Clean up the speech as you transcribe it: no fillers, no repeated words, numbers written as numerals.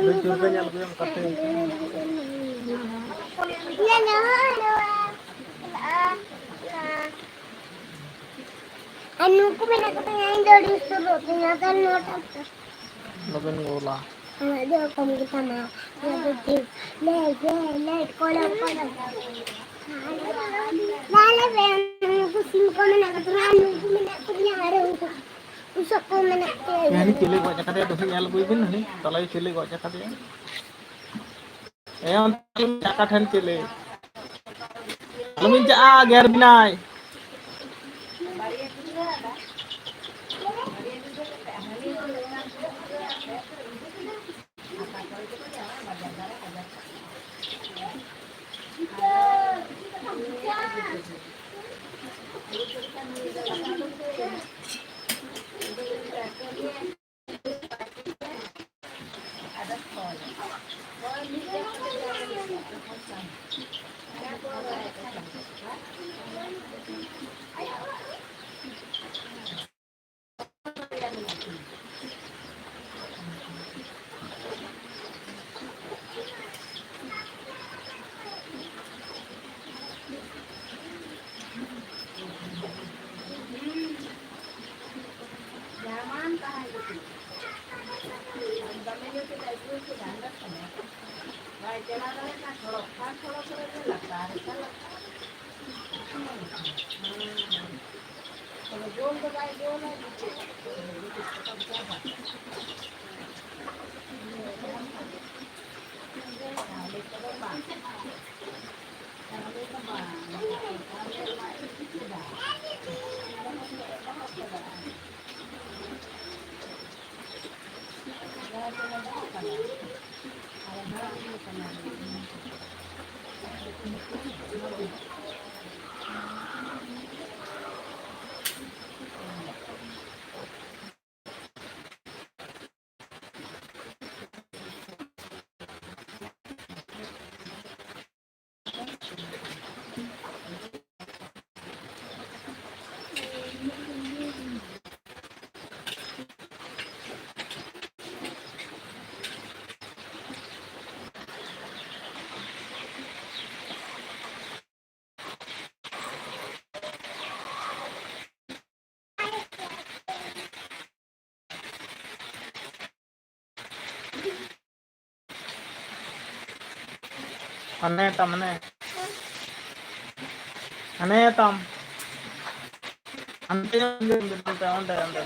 curpe nyal ko yung kape. Anu ko pinakatayan daw dito tinatalo tapos. Laban ngola. Ada kamu kita na. Let kolam. Lala ben kusim ko na nakatulungan ko minakutnya araw ko. Usap ko minakutnya. Ya ini cilik kok cakate do nyal ko ibin ni. Talay cilik kok cakate. On cakaten cilik. Alumin ja ger binai. Ane tam. Ante yang ande.